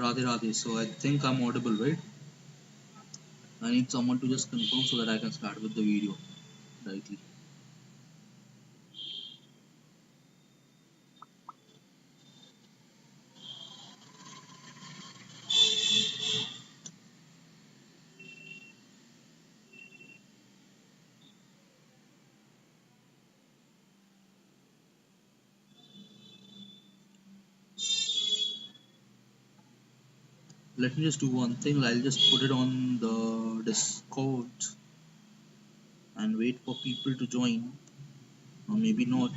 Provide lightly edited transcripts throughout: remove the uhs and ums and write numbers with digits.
Radhe Radhe. So I think I'm audible, right? I need someone to just confirm so that I can start with the video directly. Let me just do one thing. I'll just put it on the Discord and wait for people to join, or maybe not.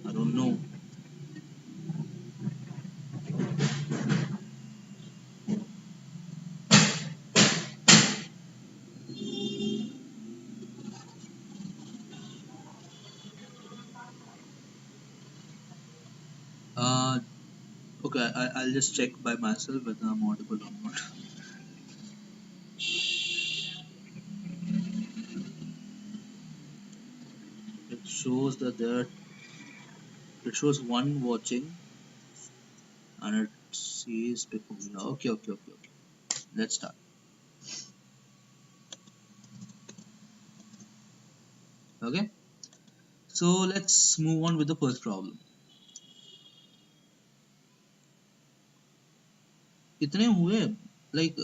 I don't know. Uh, okay, I'll just check by myself whether I'm audible or not. It shows that it shows one watching and it says before. Okay. Let's start. Okay. So let's move on with the first problem. इतने हुए like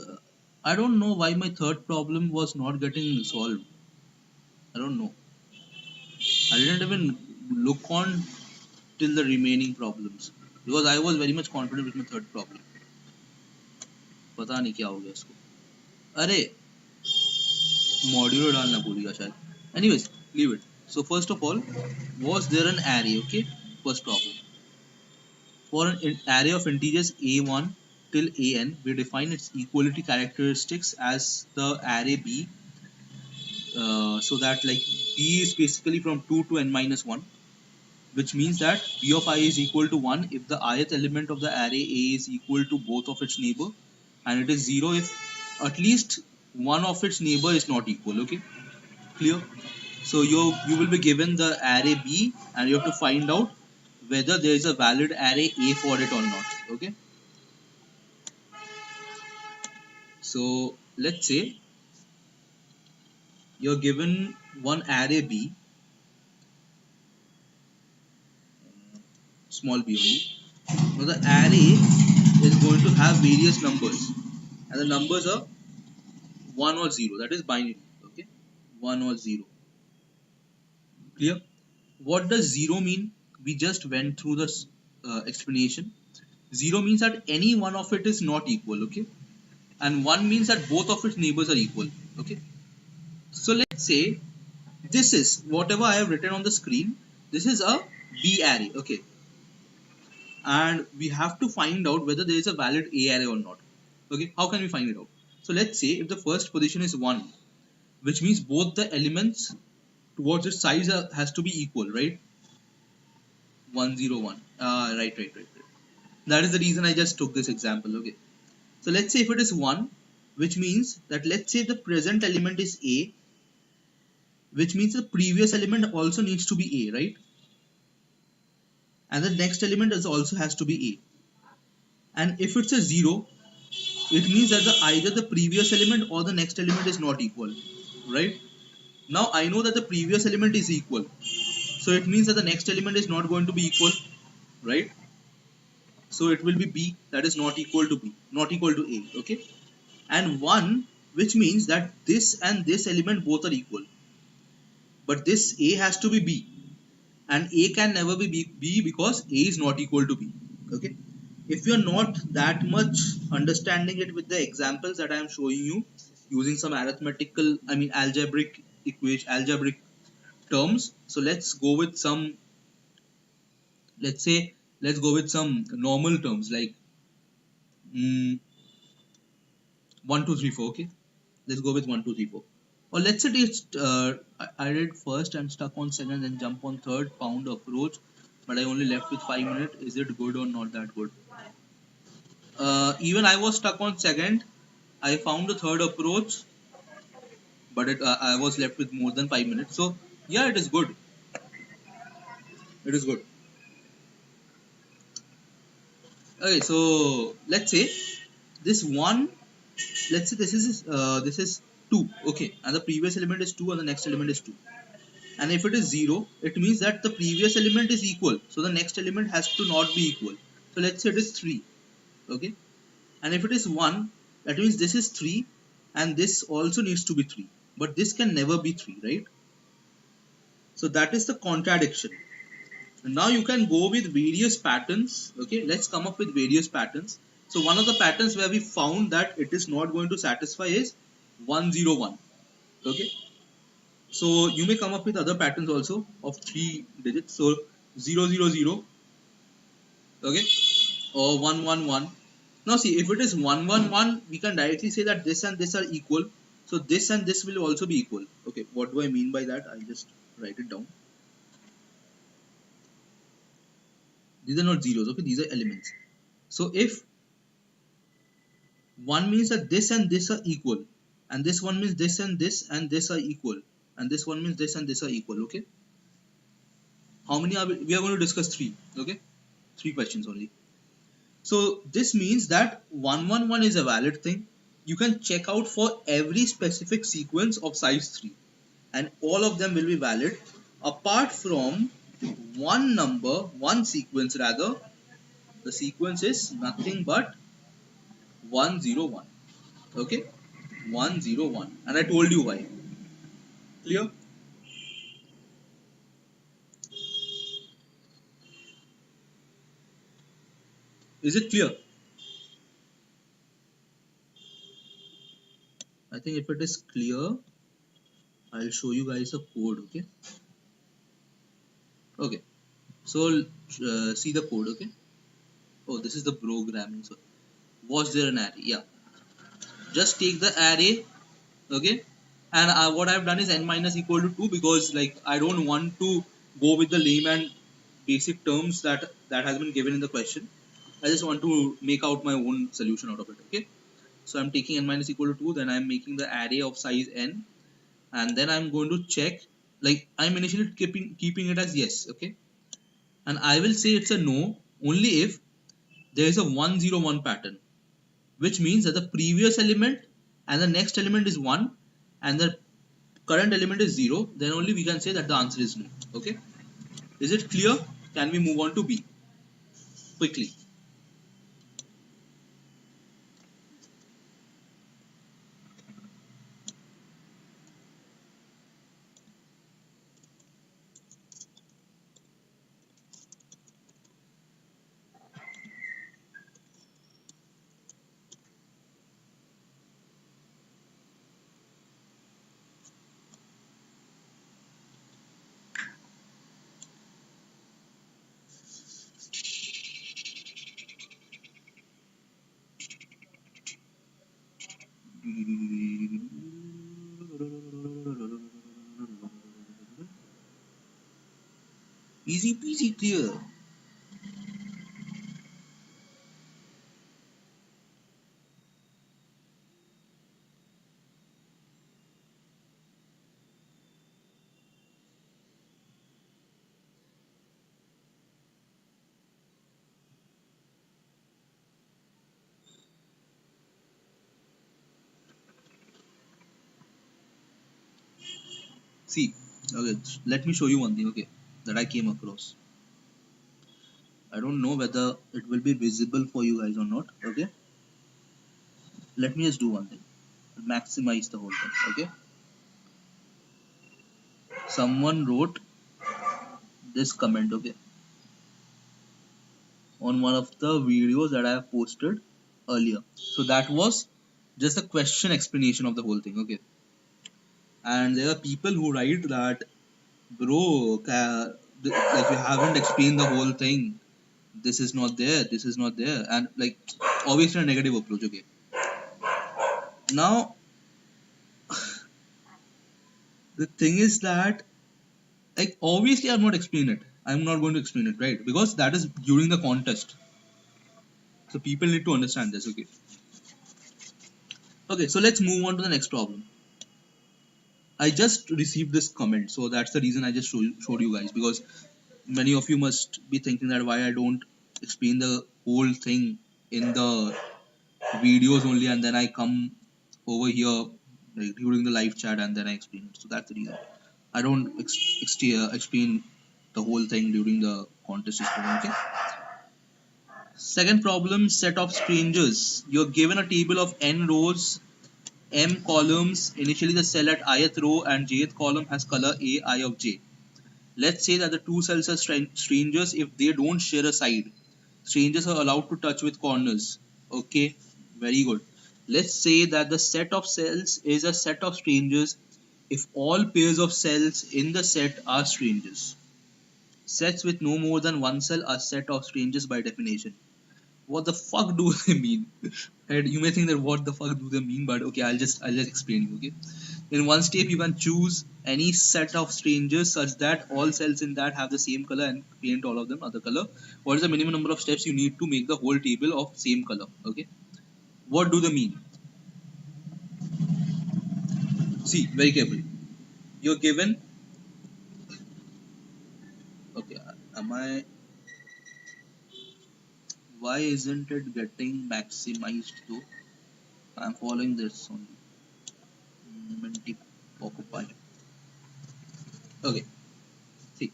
I don't know why my third problem was not getting solved. I don't know. I didn't even look on till the remaining problems because I was very much confident with my third problem. पता नहीं क्या हो गया इसको. अरे modular डालना भूल गया शायद. Anyways, leave it. So first of all, was there an array? Okay, first problem. For an array of integers a1 till an, we define its equality characteristics as the array b, so that like b is basically from 2 to n minus 1, which means that b of I is equal to 1 if the ith element of the array a is equal to both of its neighbor, and it is 0 if at least one of its neighbor is not equal. Okay, clear? So you will be given the array b and you have to find out whether there is a valid array a for it or not. Okay, so let's say you're given one array b, small b only. Now the array is going to have various numbers, and the numbers are 1 or 0, that is binary. Okay, 1 or 0. Clear? What does 0 mean? We just went through the explanation. 0 means that any one of it is not equal. Okay, and 1 means that both of its neighbors are equal. Okay, so let's say this is whatever I have written on the screen. This is a b array. Okay, and we have to find out whether there is a valid a array or not. Okay, how can we find it out? So let's say if the first position is 1, which means both the elements towards its size has to be equal, right? 101. Right. That is the reason I just took this example. Okay, so let's say if it is 1, which means that let's say the present element is a, which means the previous element also needs to be a, right? And the next element is also has to be a. And if it's a 0, it means that either the previous element or the next element is not equal, right? Now I know that the previous element is equal, so it means that the next element is not going to be equal, right? So it will be b, that is not equal to b, not equal to a. Okay, and 1, which means that this and this element both are equal, but this a has to be b, and a can never be b because a is not equal to b. Okay, if you're not that much understanding it with the examples that I am showing you using some algebraic equation, algebraic terms, so let's go with some normal terms like 1 2 3 4. Okay, let's go with 1 2 3 4. Or let's say it's I did first and stuck on second, then jump on third, found approach, but I only left with 5 minutes. Is it good or not that good? Even I was stuck on second. I found the third approach, but I was left with more than 5 minutes. So yeah, it is good. It is good. Okay, so let's say this one, let's say this is 2, okay, and the previous element is 2 and the next element is 2. And if it is 0, it means that the previous element is equal, so the next element has to not be equal. So let's say it is 3, okay, and if it is 1, that means this is 3 and this also needs to be 3, but this can never be 3, right? So that is the contradiction. Now you can go with various patterns. Okay, let's come up with various patterns. So one of the patterns where we found that it is not going to satisfy is 101. Okay, so you may come up with other patterns also of 3 digits. So 000, okay, or 111. Now see, if it is 111, we can directly say that this and this are equal, so this and this will also be equal. Okay, what do I mean by that? I'll just write it down. These are not zeros, okay, these are elements. So if one means that this and this are equal, and this one means this and this are equal, and this one means this and this are equal, okay. How many are we are going to discuss? 3, okay, 3 questions only. So this means that 111 is a valid thing. You can check out for every specific sequence of size 3, and all of them will be valid apart from one number, one sequence rather. The sequence is nothing but 101, okay, 101, and I told you why. Clear? Is it clear? I think if it is clear, I'll show you guys a code, okay. Okay, so see the code, okay. Oh, this is the programming. So was there an array? Yeah, just take the array, okay, and what I've done is n minus equal to 2, because like I don't want to go with the layman basic terms that has been given in the question. I just want to make out my own solution out of it, okay. So I'm taking n minus equal to 2, then I'm making the array of size n, and then I'm going to check, like I'm initially keeping it as yes, okay, and I will say it's a no only if there is a 101 pattern, which means that the previous element and the next element is 1 and the current element is 0, then only we can say that the answer is no, okay. Is it clear? Can we move on to B quickly? Easy peasy clear. See, okay, let me show you one thing, okay, that I came across. I don't know whether it will be visible for you guys or not, okay. Let me just do one thing, maximize the whole thing, okay. Someone wrote this comment, okay, on one of the videos that I have posted earlier. So that was just a question explanation of the whole thing, okay. And there are people who write that, bro, like you haven't explained the whole thing. This is not there. This is not there, and like obviously a negative approach, okay. Now the thing is that, like, obviously I'm not explain it. I'm not going to explain it, right? Because that is during the contest. So people need to understand this, okay. Okay, so let's move on to the next problem. I just received this comment, so that's the reason I just showed you guys, because many of you must be thinking that why I don't explain the whole thing in the videos only, and then I come over here like during the live chat and then I explain it. So that's the reason. I don't explain the whole thing during the contest system. Okay. Second problem, set of strangers. You're given a table of n rows, m columns. Initially, the cell at ith row and jth column has color A, I of j. Let's say that the two cells are strangers if they don't share a side. Strangers are allowed to touch with corners. Okay, very good. Let's say that the set of cells is a set of strangers if all pairs of cells in the set are strangers. Sets with no more than one cell are set of strangers by definition. What the fuck do they mean? And you may think that what the fuck do they mean, but okay, I'll just explain you. Okay, in one step you can choose any set of strangers such that all cells in that have the same color and paint all of them other color. What is the minimum number of steps you need to make the whole table of same color? Okay, what do they mean? See very carefully. You're given. Okay, am I? Why isn't it getting maximized though? I'm following this only. Minty Pocopi. Okay, see,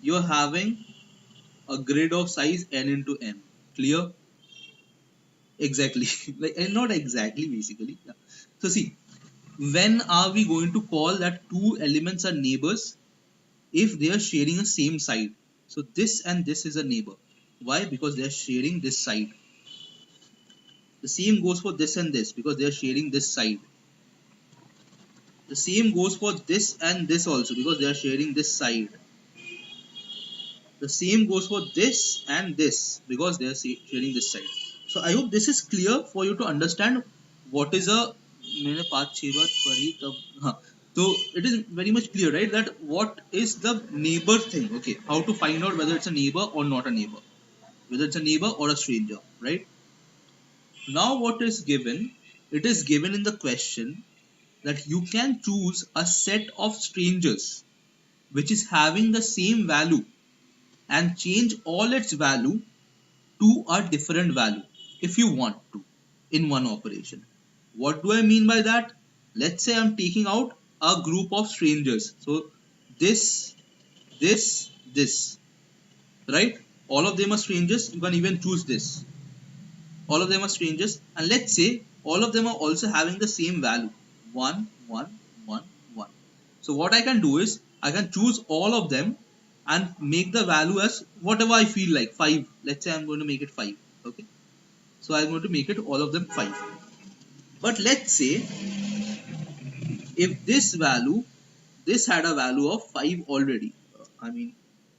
you're having a grid of size n into m. Clear? Exactly. Like, and not exactly basically. Yeah. So see, when are we going to call that two elements are neighbors if they are sharing a same side? So this and this is a neighbor. Why? Because they are sharing this side. The same goes for this and this because they are sharing this side. The same goes for this and this also because they are sharing this side. The same goes for this and this because they are sharing this side. So I hope this is clear for you to understand what is a मैंने पाँच छह बार पढ़ी तब हाँ so it is very much clear, right, that what is the neighbor thing. Okay, how to find out whether it's a neighbor or not a neighbor, whether it's a neighbor or a stranger, right? Now what is given, it is given in the question that you can choose a set of strangers which is having the same value and change all its value to a different value if you want to in one operation. What do I mean by that? Let's say I'm taking out a group of strangers. So this, this, right? All of them are strangers. You can even choose this. All of them are strangers, and let's say all of them are also having the same value, 1 1 1 1. So what I can do is I can choose all of them and make the value as whatever I feel like, 5. Let's say I'm going to make it 5. Okay, so I'm going to make it all of them 5. But let's say if this had a value of 5 already, I mean,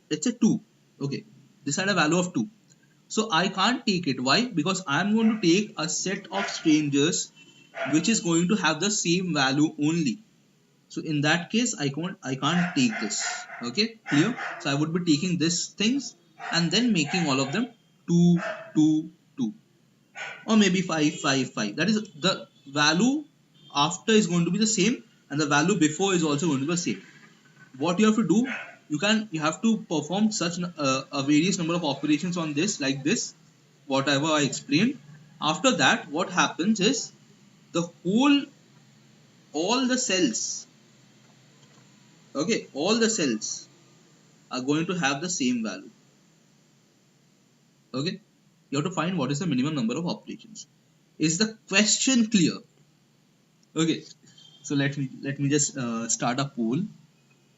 let's say 2. Okay, this had a value of 2. So I can't take it. Why? Because I'm going to take a set of strangers which is going to have the same value only. So in that case, I can't take this. Okay, clear? So I would be taking these things and then making all of them 2, 2, 2, or maybe 5, 5, 5. That is the value after is going to be the same, and the value before is also going to be the same. What you have to do, you have to perform such a various number of operations on this, like this, whatever I explained. After that, what happens is the whole all the cells, okay, all the cells are going to have the same value. Okay, you have to find what is the minimum number of operations. Is the question clear? Okay, so let me just start a poll.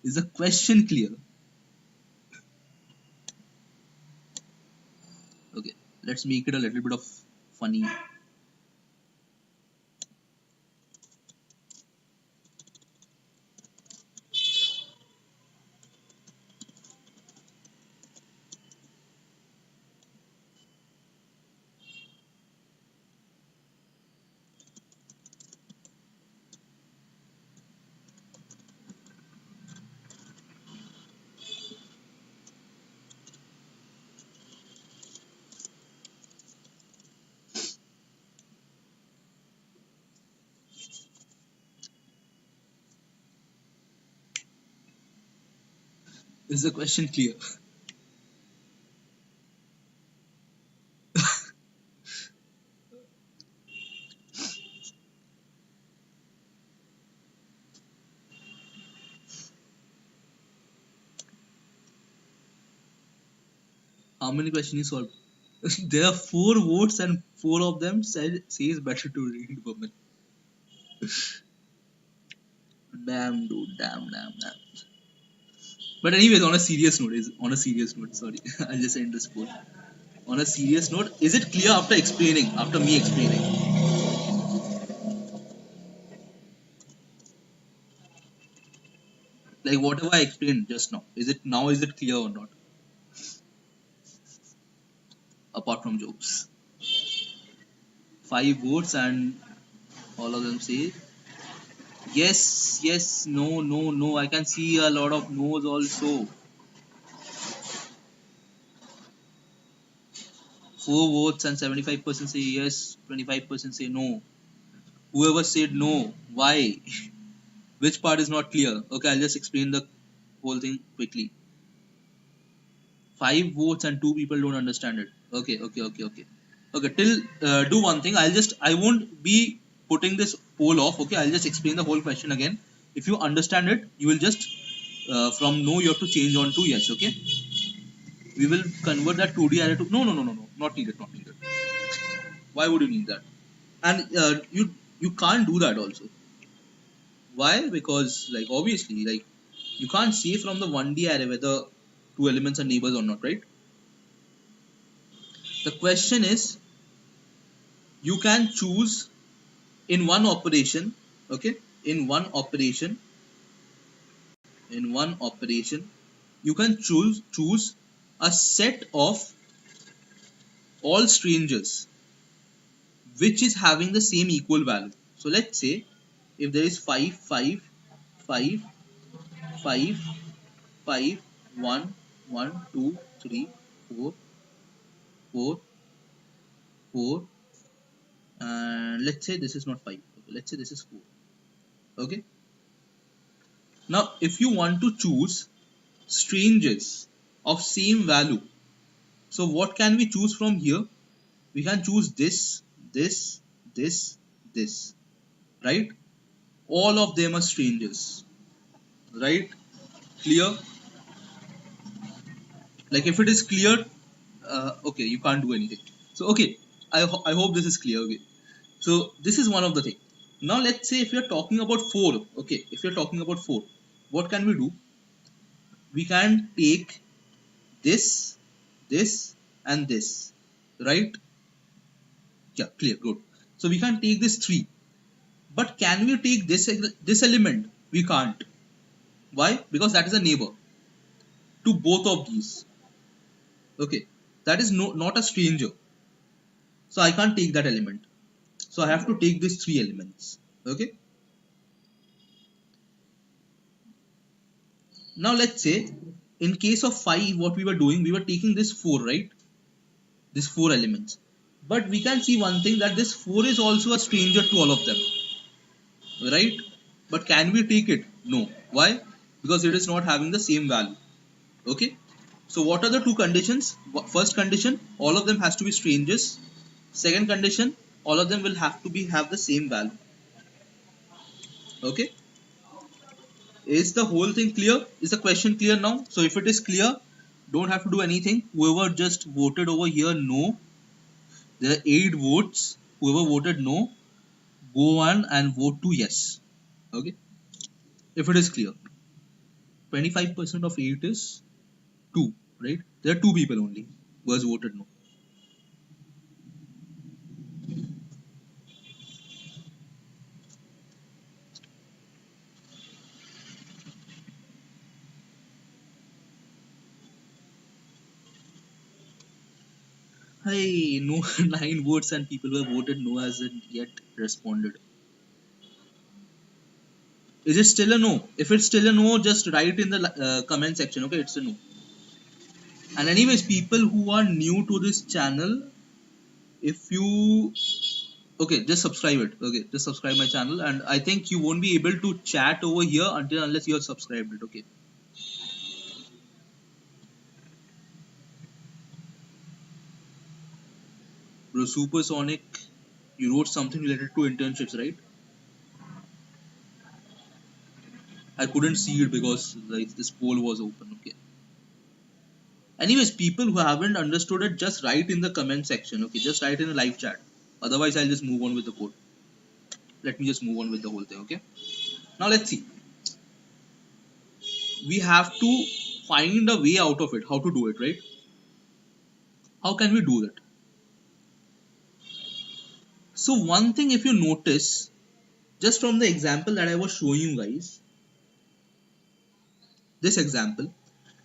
Is the question clear? Okay, let's make it a little bit of funny. Is the question clear? How many questions you solved? There are 4 votes and 4 of them says better to read women. Damn, dude. Damn. But anyways, on a serious note, sorry, I'll just end this poll. On a serious note, is it clear after me explaining? Like whatever I explained just now, is it clear or not? Apart from jokes. 5 votes and all of them say yes, no. I can see a lot of no's also. 4 votes and 75% say yes, 25% say no. Whoever said no, why? Which part is not clear? Okay, I'll just explain the whole thing quickly. 5 votes and 2 people don't understand it. Okay. Okay, till do one thing. I won't be putting this poll off. Okay, I'll just explain the whole question again. If you understand it, you will just from no you have to change on to yes. Okay, we will convert that 2D array to no, not needed, not needed. Why would you need that? And you can't do that also. Why? Because like obviously like you can't say from the 1D array whether 2 elements are neighbors or not, right? The question is you can choose in one operation, okay? In one operation, you can choose a set of all strangers which is having the same equal value. So let's say if there is 5, 5, 5, 5, 5, 1, 1, 2, 3, 4, 4, 4, and let's say this is not 5. Okay, let's say this is 4. Okay. Now, if you want to choose strangers of same value, so what can we choose from here? We can choose this, right? All of them are strangers, right? Clear? Like if it is clear, okay, you can't do anything. So okay, I hope this is clear. Okay, so this is one of the thing. Now let's say if you're talking about 4, okay, if you're talking about 4, what can we do? We can take this, this, and this, right? Yeah, clear, good. So we can take this 3, but can we take this element? We can't. Why? Because that is a neighbor to both of these. Okay, that is not a stranger. So I can't take that element. So I have to take these 3 elements. Okay. Now let's say in case of 5, what we were doing, we were taking this 4, right? These 4 elements. But we can see one thing, that this 4 is also a stranger to all of them, right? But can we take it? No. Why? Because it is not having the same value. Okay. So what are the 2 conditions? First condition, all of them has to be strangers. Second condition, all of them will have to have the same value. Okay. Is the whole thing clear? Is the question clear now? So if it is clear, don't have to do anything. Whoever just voted over here no, there are 8 votes. Whoever voted no, go on and vote to yes. Okay. If it is clear, 25% of 8 is 2, right? There are 2 people only who has voted no. Hey, no, 9 votes and people who have voted no hasn't yet responded. Is it still a no? If it's still a no, just write in the comment section. Okay, it's a no. And anyways, people who are new to this channel, if you okay, just subscribe it. Okay, just subscribe my channel, and I think you won't be able to chat over here unless you have subscribed it. Okay. Bro, Supersonic, you wrote something related to internships, right? I couldn't see it because like this poll was open. Okay. Anyways, people who haven't understood it, just write in the comment section. Okay, just write in the live chat. Otherwise, I'll just move on with the code. Let me just move on with the whole thing. Okay. Now let's see. We have to find a way out of it. How to do it, right? How can we do that? So one thing, if you notice, just from the example that I was showing you guys, this example.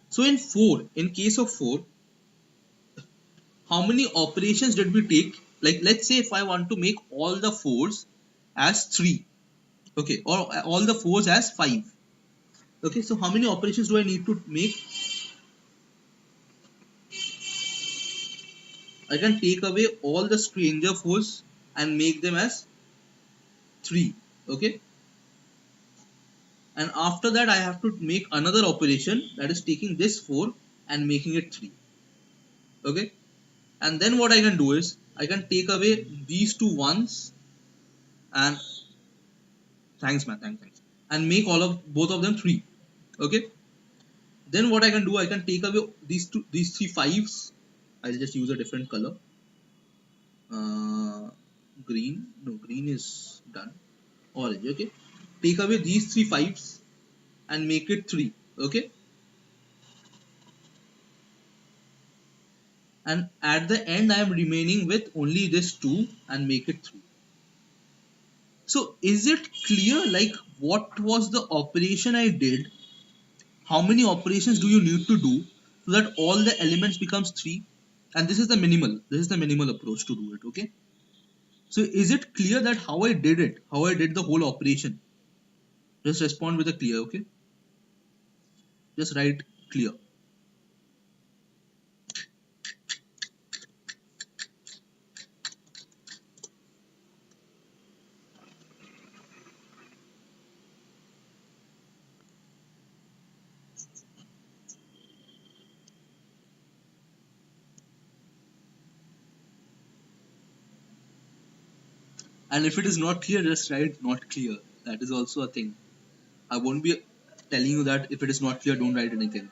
So in 4, in case of 4, how many operations did we take? Like, let's say if I want to make all the 4s as 3, okay, or all the 4s as 5. Okay, so how many operations do I need to make? I can take away all the stranger 4s and make them as 3. Okay, and after that I have to make another operation, that is taking this 4 and making it 3. Okay, and then what I can do is I can take away these two ones and thanks man, thanks, and make all of both of them 3. Okay, then what I can do, I can take away these three fives. I'll just use a different color. Green, no, green is done. Orange. Okay, take away these three fives and make it 3. Okay, and at the end I am remaining with only this 2 and make it 3. So is it clear, like what was the operation I did? How many operations do you need to do so that all the elements becomes 3? And this is the minimal approach to do it. Okay, so is it clear that how I did it, how I did the whole operation? Just respond with a clear. Okay, just write clear. And if it is not clear, just write not clear. That is also a thing. I won't be telling you that if it is not clear, don't write anything.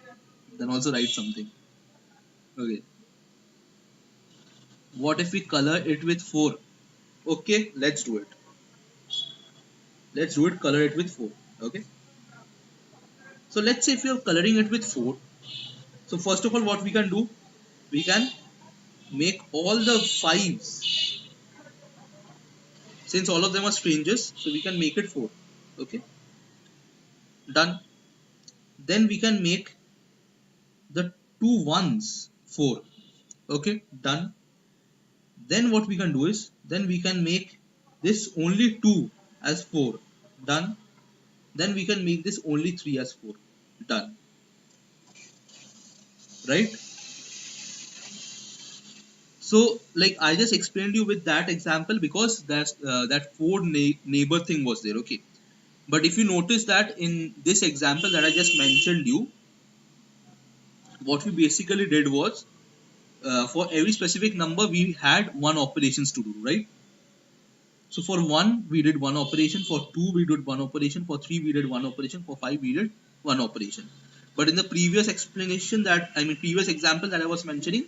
Then also write something. Okay, what if we color it with 4? Okay, let's do it. Let's do it, color it with 4. Okay, so let's say if you're coloring it with 4, so first of all what we can do, we can make all the 5s, since all of them are strangers, so we can make it 4. Okay, done. Then we can make the two ones 4. Okay, done. Then what we can do is, then we can make this only 2 as 4. Done. Then we can make this only 3 as 4. Done. Right? So like I just explained you with that example because that 4 neighbor thing was there. Okay, but if you notice that in this example that I just mentioned you, what we basically did was, for every specific number we had one operations to do, right? So for 1 we did one operation, for 2 we did one operation, for 3 we did one operation, for 5 we did one operation. But in the previous explanation that, I mean previous example that I was mentioning,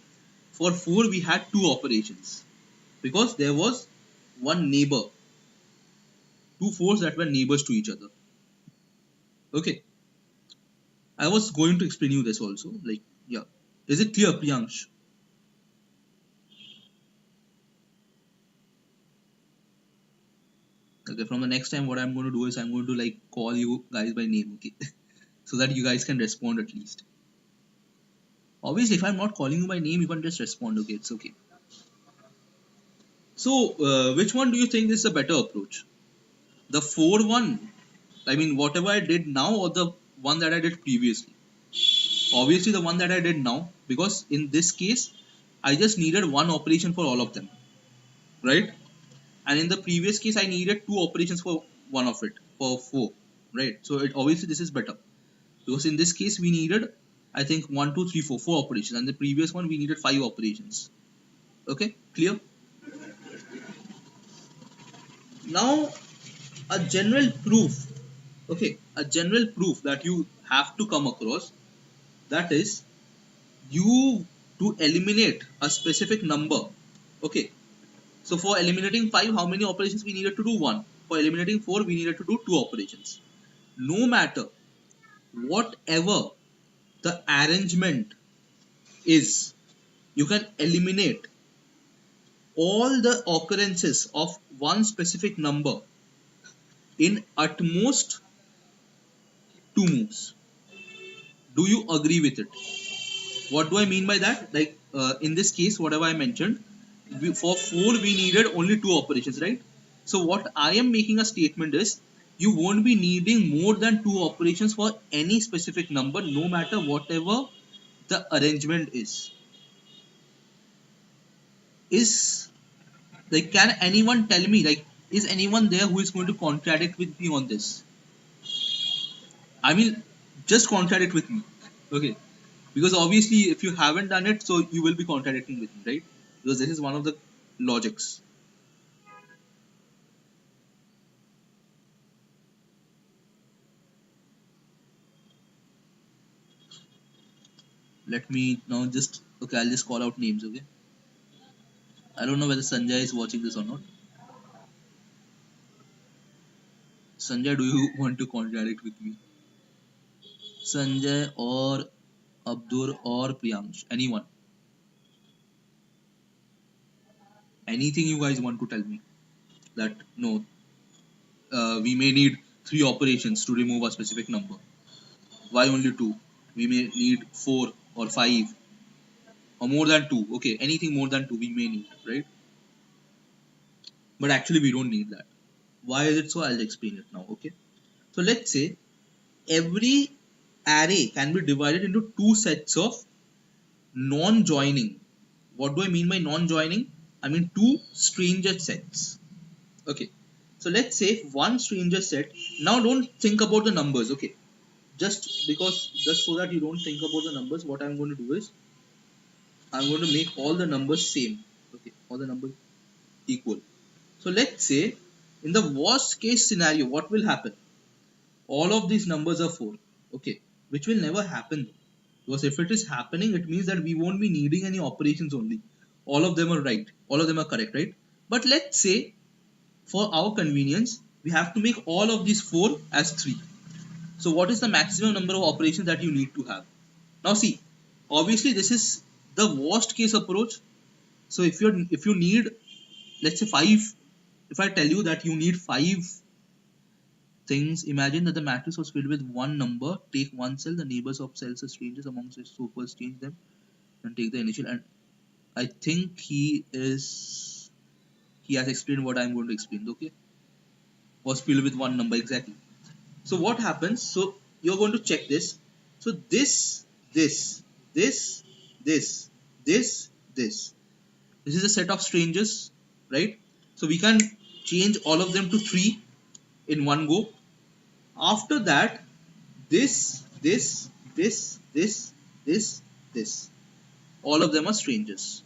for 4 we had 2 operations because there was one neighbor, 2 4s that were neighbors to each other. Okay, I was going to explain you this also, like, yeah. Is it clear, Priyansh? Okay, from the next time what I'm going to do is I'm going to like call you guys by name, okay? So that you guys can respond at least. Obviously, if I'm not calling you by name, you can just respond, okay? It's okay. So, which one do you think is the better approach? The 4 one, I mean, whatever I did now, or the one that I did previously? Obviously, the one that I did now, because in this case, I just needed one operation for all of them, right? And in the previous case, I needed 2 operations for one of it, for 4, right? So, it obviously this is better because in this case, we needed, I think, 1, 2, 3, 4, 4 operations, and the previous one we needed 5 operations. Okay, clear? Now, a general proof, okay, a general proof that you have to come across, that is you to eliminate a specific number. Okay, so for eliminating 5, how many operations we needed to do? 1. For eliminating 4, we needed to do 2 operations. No matter whatever the arrangement is, you can eliminate all the occurrences of one specific number in at most 2 moves. Do you agree with it? What do I mean by that? Like in this case, whatever I mentioned, for 4 we needed only 2 operations, right? So what I am making a statement is, you won't be needing more than 2 operations for any specific number, no matter whatever the arrangement is. Is like, can anyone tell me, like, is anyone there who is going to contradict with me on this? I mean, just contradict with me, okay? Because obviously, if you haven't done it, so you will be contradicting with me, right? Because this is one of the logics. Let me now just, okay, I'll just call out names, okay? I don't know whether Sanjay is watching this or not. Sanjay, do you want to contradict with me? Sanjay or Abdur or Priyansh, anyone? Anything you guys want to tell me? That no, we may need 3 operations to remove a specific number. Why only 2? We may need 4 or 5 or more than 2. Okay, anything more than 2 we may need, right? But actually we don't need that. Why is it so? I'll explain it now, okay? So let's say every array can be divided into 2 sets of non-joining. What do I mean by non-joining? I mean 2 stranger sets. Okay, so let's say one stranger set. Now don't think about the numbers, okay? Just so that you don't think about the numbers, what I'm going to do is, I'm going to make all the numbers same. Okay, all the numbers equal. So let's say in the worst case scenario, what will happen? All of these numbers are 4. Okay, which will never happen, because if it is happening, it means that we won't be needing any operations only. All of them are right. All of them are correct, right? But let's say for our convenience, we have to make all of these 4 as 3. So what is the maximum number of operations that you need to have? Now see, obviously this is the worst case approach. So if you need, let's say 5, if I tell you that you need 5 things, imagine that the matrix was filled with one number. Take one cell, the neighbors of cells are strangers amongst its, so first change them and take the initial. And I think he has explained what I'm going to explain. Okay, was filled with one number exactly. So what happens? So you're going to check this. So this, this, this, this, this, this. This is a set of strangers, right? So we can change all of them to 3 in one go. After that, this, this, this, this, this, this. All of them are strangers.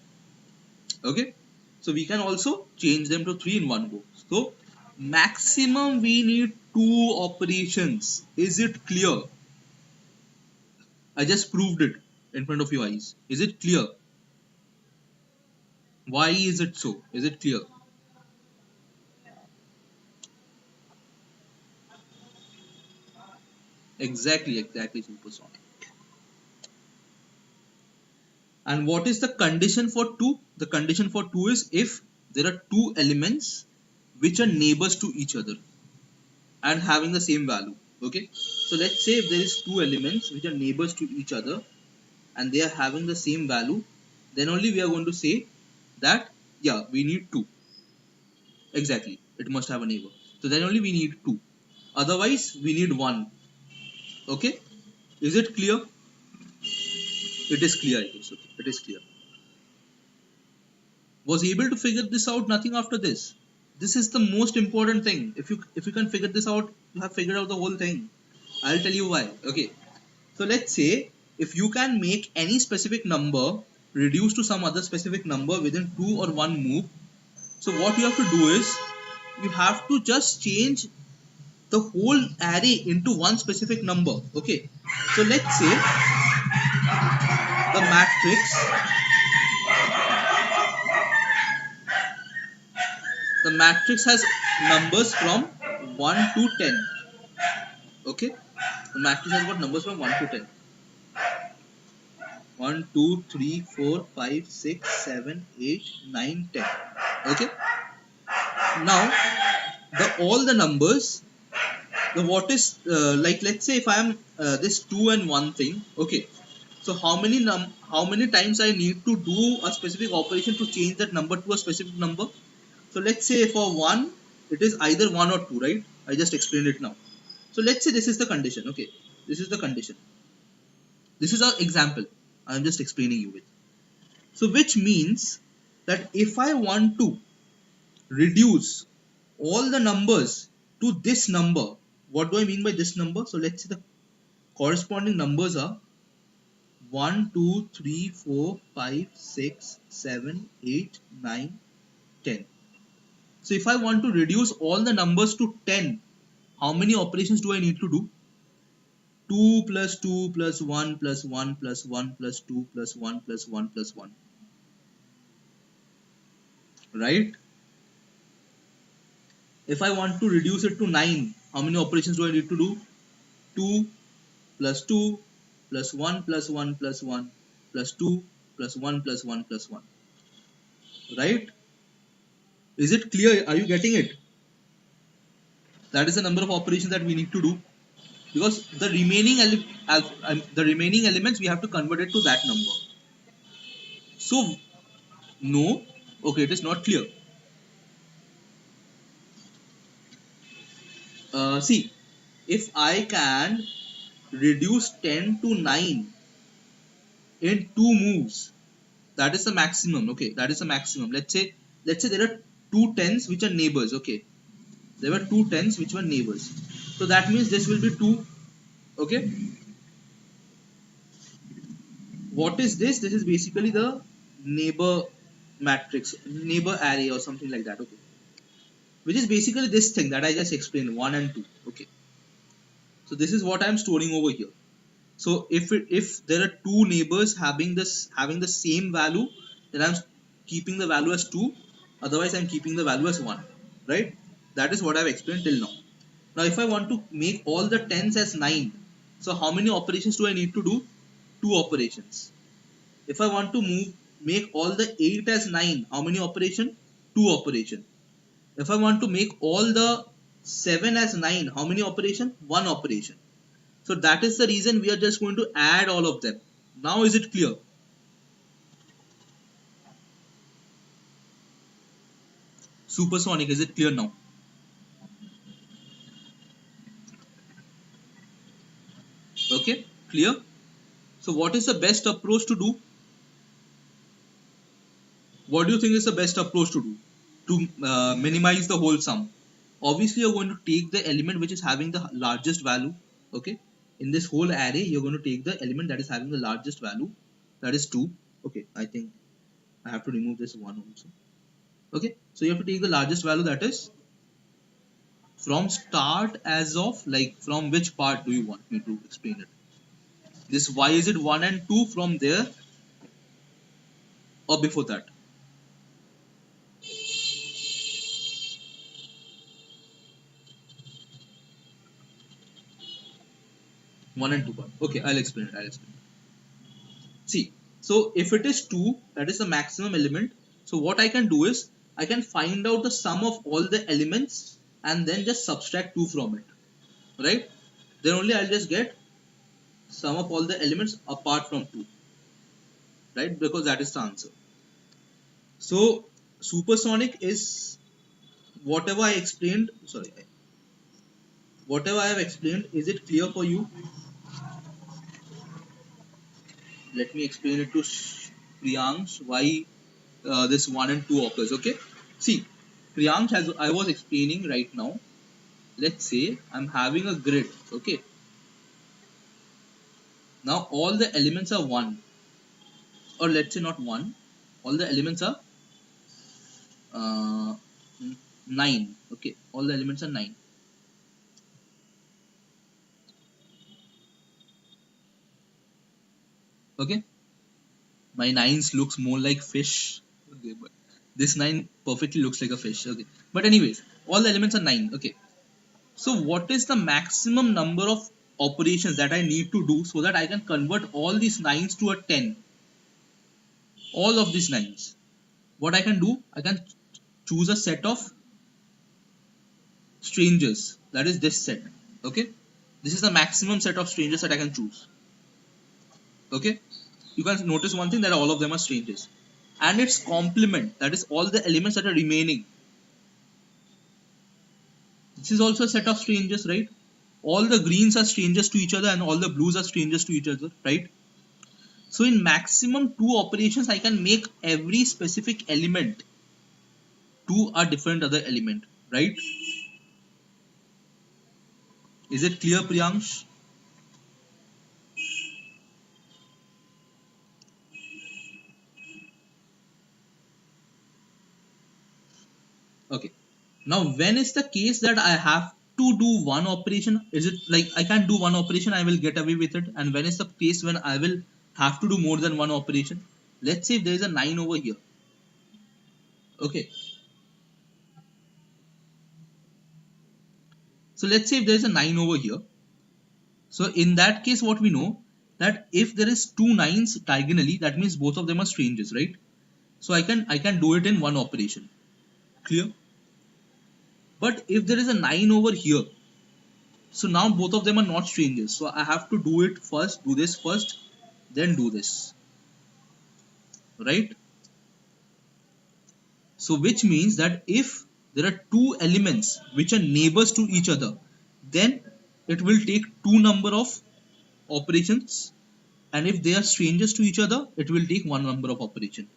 Okay? So we can also change them to 3 in one go. So maximum we need 2 operations. Is it clear? I just proved it in front of your eyes. Is it clear? Why is it so? Is it clear? Exactly, supersonic. And what is the condition for 2? The condition for 2 is if there are 2 elements which are neighbors to each other and having the same value. Okay, so let's say if there is 2 elements which are neighbors to each other and they are having the same value, then only we are going to say that yeah, we need 2. Exactly, it must have a neighbor. So then only we need 2. Otherwise we need 1. Okay, is it clear? It is clear, I guess. Okay, it is clear. Was able to figure this out? Nothing after this. This is the most important thing. If you can figure this out, you have figured out the whole thing. I'll tell you why. Okay, so let's say if you can make any specific number reduce to some other specific number within 2 or 1 move, so what you have to do is you have to just change the whole array into one specific number. Okay, so let's say the matrix has numbers from 1 to 10. Okay, the matrix has got numbers from 1 to 10. 1 2 3 4 5 6 7 8 9 10. Okay, now the all the numbers, the what is like, let's say if I am this 2 and 1 thing. Okay, so how many times I need to do a specific operation to change that number to a specific number. So let's say for 1 it is either 1 or 2, right? I just explained it now. So let's say this is the condition. Okay, this is the condition, this is our example I am just explaining you with. So which means that if I want to reduce all the numbers to this number, what do I mean by this number? So let's say the corresponding numbers are 1 2 3 4 5 6 7 8 9 10. So if I want to reduce all the numbers to 10, how many operations do I need to do? 2 plus 2 plus 1 plus 1 plus 1 plus 2 plus 1 plus 1 plus 1. Right? If I want to reduce it to 9, how many operations do I need to do? 2 plus 2 plus 1 plus 1 plus 1 plus 2 plus 1 plus 1 plus 1. Right? Is it clear? Are you getting it? That is the number of operations that we need to do, because the remaining elements we have to convert it to that number. So no, okay, it is not clear. See, if I can reduce 10 to 9 in 2 moves, that is the maximum. Okay, that is the maximum. Let's say there are two tens which are neighbors. Okay, there were two tens which were neighbors, so that means this will be 2. Okay, what is this? This is basically the neighbor matrix, neighbor array or something like that. Okay, which is basically this thing that I just explained, 1 and 2. Okay, so this is what I am storing over here. So if there are two neighbors having the same value, then I'm keeping the value as 2. Otherwise, I'm keeping the value as 1. Right? That is what I've explained till now. Now, if I want to make all the tens as 9, so how many operations do I need to do? 2 operations. If I want to make all the 8 as 9, how many operation? 2 operation. If I want to make all the 7 as 9, how many operation? 1 operation. So that is the reason we are just going to add all of them. Now is it clear? Supersonic, is it clear now? Okay, clear? So what is the best approach to do? What do you think is the best approach to do to minimize the whole sum? Obviously, you're going to take the element which is having the largest value. Okay, in this whole array, you're going to take the element that is having the largest value, that is 2. Okay, I think I have to remove this 1 also. Okay, so you have to take the largest value, that is from start, as of, like, from which part do you want me to explain it? This why is it 1 and 2, from there or before that? 1 and 2 part. Okay, I'll explain it. See, so if it is 2, that is the maximum element. So what I can do is, I can find out the sum of all the elements and then just subtract 2 from it. Right? Then only I'll just get sum of all the elements apart from 2. Right? Because that is the answer. So supersonic is whatever I explained. Sorry, whatever I have explained, is it clear for you? Let me explain it to Priyansh why this 1 and 2 occurs. Okay, see, Priyansh, as I was explaining right now, let's say I'm having a grid. Okay, now all the elements are 1, or let's say not 1, all the elements are uh, 9. Okay, all the elements are 9. Okay, My nines looks more like fish. Okay, but this 9 perfectly looks like a fish. Okay, but anyways, all the elements are 9. Okay, so what is the maximum number of operations that I need to do so that I can convert all these nines to a 10? All of these nines. What I can do, I can choose a set of strangers. That is this set. Okay, this is the maximum set of strangers that I can choose. Okay, you can notice one thing, that all of them are strangers, and its complement, that is all the elements that are remaining, this is also a set of strangers, right? All the greens are strangers to each other and all the blues are strangers to each other, right? So in maximum 2 operations I can make every specific element to a different other element, right? Is it clear, Priyansh? Okay, now when is the case that I have to do one operation? Is it like I can do one operation, I will get away with it, and when is the case when I will have to do more than one operation? Let's say if there is a 9 over here. Okay, so let's say if there is a 9 over here. So in that case, what we know, that if there is two nines diagonally, that means both of them are strangers, right? So I can do it in one operation. Clear? But if there is a 9 over here, so now both of them are not strangers. So I have to do it first, do this first, then do this, right? So which means that if there are two elements which are neighbors to each other, then it will take two number of operations, and if they are strangers to each other, it will take one number of operation.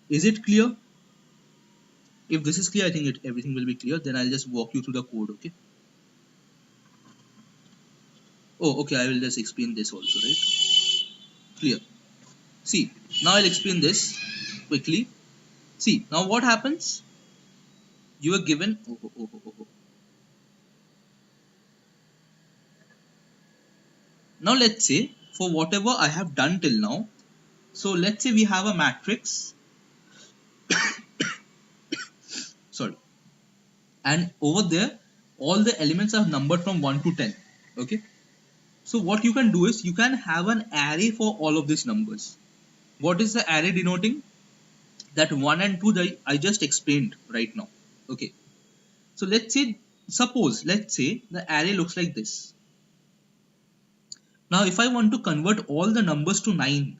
Is it clear? If this is clear, I think everything will be clear. Then I'll just walk you through the code. Okay. Oh, okay. I will just explain this also, right? Clear. See, now I'll explain this quickly. See, now what happens? You are given. Oh. Now let's say for whatever I have done till now. So let's say we have a matrix. Sorry. And over there, all the elements are numbered from 1 to 10. Okay. So what you can do is you can have an array for all of these numbers. What is the array denoting? That 1 and 2 that I just explained right now. Okay. So let's say the array looks like this. Now if I want to convert all the numbers to 9,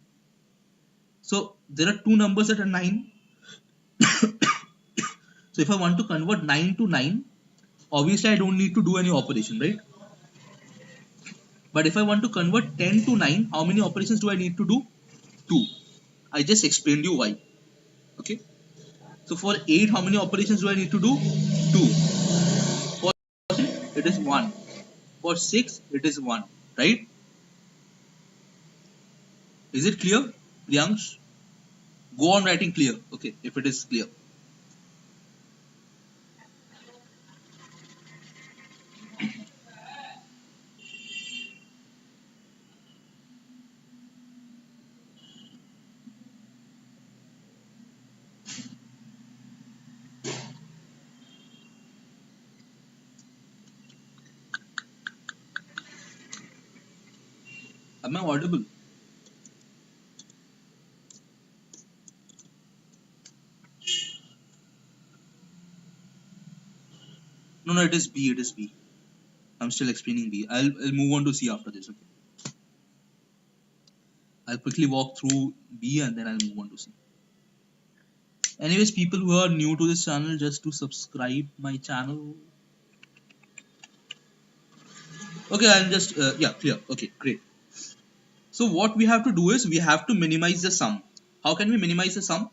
so there are two numbers that are 9. So if I want to convert 9 to 9, obviously I don't need to do any operation, right? But if I want to convert 10 to 9, how many operations do I need to do? 2. I just explained you why. Okay. So for 8, how many operations do I need to do? 2. For 7, it is 1. For 6, it is 1. Right? Is it clear, Priyansh? Go on writing clear. Okay, if it is clear. Am I audible? No, it is B. It is B. I'm still explaining B. I'll move on to C after this. Okay. I'll quickly walk through B and then I'll move on to C. Anyways, people who are new to this channel, just to subscribe my channel. Okay, I'm just yeah, clear. Okay, great. So what we have to do is we have to minimize the sum. How can we minimize the sum?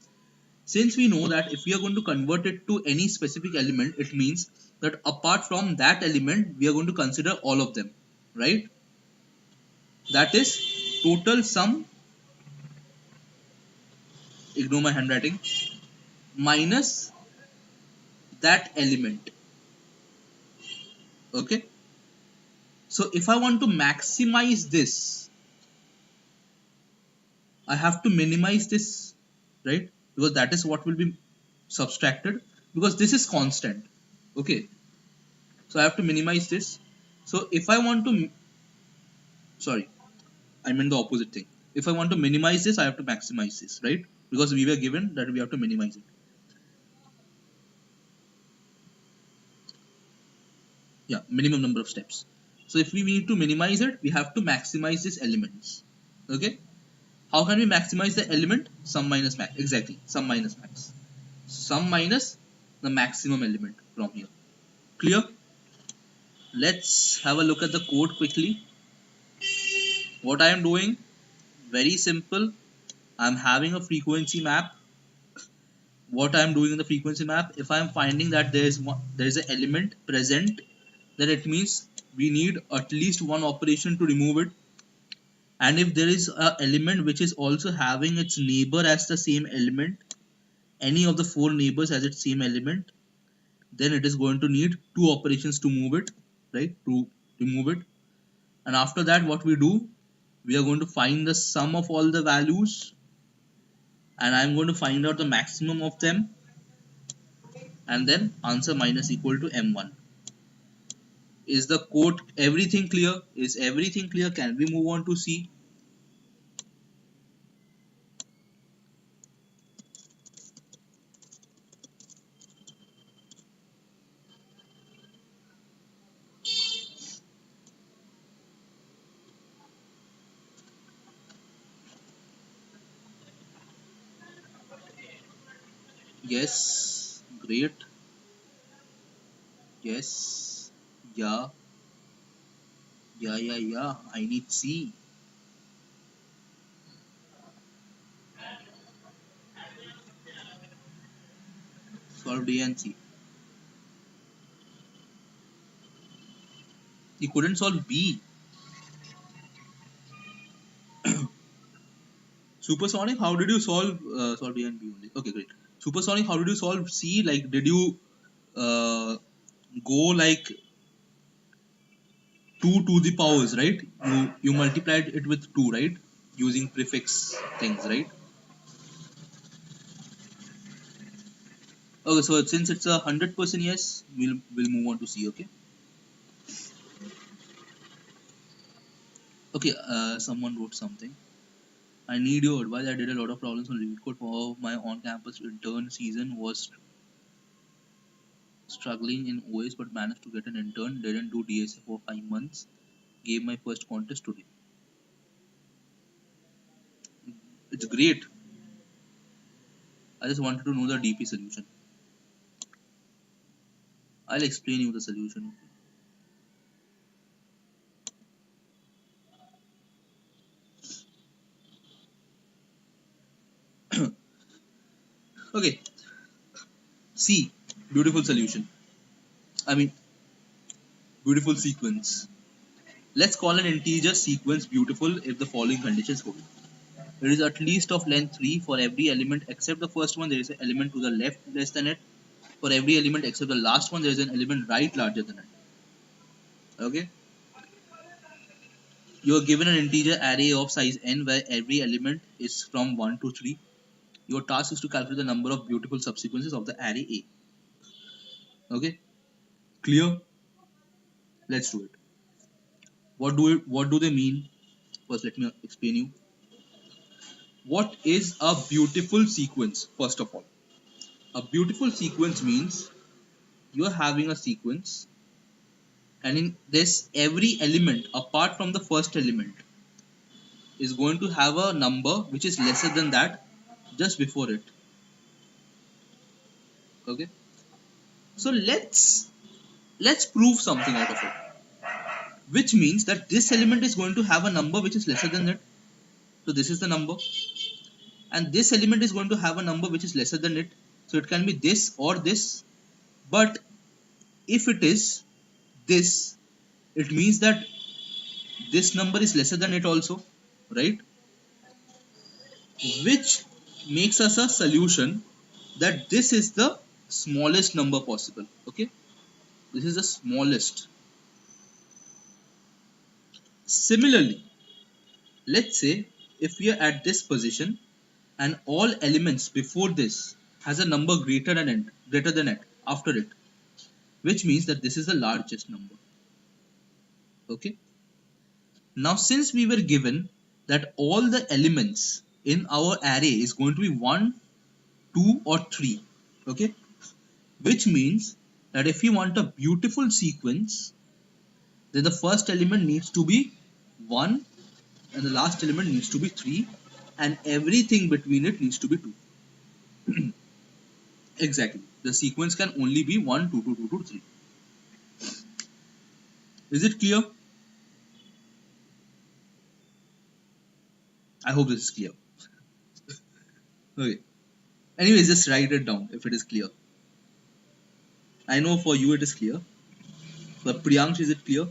Since we know that if we are going to convert it to any specific element, it means that apart from that element, we are going to consider all of them, right? That is total sum, ignore my handwriting, minus that element. Okay. So if I want to maximize this, I have to minimize this, right? Because that is what will be subtracted, because this is constant. Okay, so I have to minimize this. So if I want to, sorry, I meant the opposite thing. If I want to minimize this, I have to maximize this, right? Because we were given that we have to minimize it. Yeah, minimum number of steps. So if we need to minimize it, we have to maximize these elements. Okay, how can we maximize the element? Sum minus max. Exactly, sum minus max. Sum minus the maximum element from here. Clear? Let's have a look at the code quickly. What I am doing, very simple. I'm having a frequency map. What I'm doing in the frequency map, if I'm finding that there is an element present, then it means we need at least one operation to remove it. And if there is an element which is also having its neighbor as the same element, any of the four neighbors as its same element, then it is going to need two operations to move it, right? To remove it. And after that, what we do, we are going to find the sum of all the values, and I'm going to find out the maximum of them, and then answer minus equal to m1. Is the code everything clear? Is everything clear? Can we move on to C? Yes, great. Yes, yeah, yeah. I need C. Solve D and C. You couldn't solve B. Supersonic, how did you solve A and B only? Okay, great. Supersonic, how did you solve C? Like, did you uh, go like 2 to the powers, right? You multiplied it with 2, right? Using prefix things, right? Okay, so since it's 100% yes, we'll move on to C. Okay. Okay. Someone wrote something. I need your advice. I did a lot of problems on Read Code for my on-campus intern season. Was struggling in OS but managed to get an intern. Didn't do DSA for 5 months. Gave my first contest today. It's great. I just wanted to know the DP solution. I'll explain you the solution. Okay. C. Beautiful solution. I mean, beautiful sequence. Let's call an integer sequence beautiful if the following conditions hold. It is at least of length 3 for every element except the first one. There is an element to the left less than it. For every element except the last one, there is an element right larger than it. Okay. You are given an integer array of size n where every element is from 1 to 3. Your task is to calculate the number of beautiful subsequences of the array A. Okay. Clear? Let's do it. What do they mean? First, let me explain you. What is a beautiful sequence? First of all, a beautiful sequence means you are having a sequence, and in this, every element apart from the first element is going to have a number which is lesser than that just before it. Okay. So let's prove something out of it, which means that this element is going to have a number which is lesser than it. So this is the number, and this element is going to have a number which is lesser than it. So it can be this or this, but if it is this, it means that this number is lesser than it also, right? Which makes us a solution that this is the smallest number possible. Okay, this is the smallest. Similarly, let's say if we are at this position and all elements before this has a number greater than it after it, which means that this is the largest number. Okay. Now since we were given that all the elements in our array is going to be 1, 2 or 3, okay, which means that if you want a beautiful sequence, then the first element needs to be 1 and the last element needs to be 3 and everything between it needs to be 2. Exactly. The sequence can only be 1, 2, 2, 2, 2, 3. Is it clear? I hope this is clear. Okay. Anyways, just write it down if it is clear. I know for you it is clear. But Priyansh, is it clear?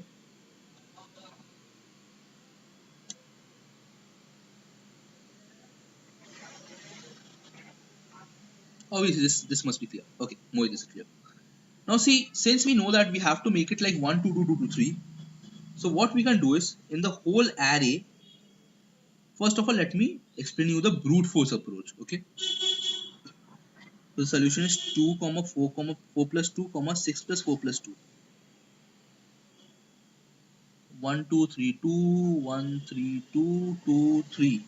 Obviously, this must be clear. Okay, Mohit, this is clear. Now see, since we know that we have to make it like 1, 2, 2, 2, 2, 3, so what we can do is, in the whole array, first of all, let me explain you the brute force approach. Okay. So the solution is 2, 4, 4 plus 2, 6 plus 4 plus 2. 1, 2, 3, 2, 1, 3, 2, 2, 3.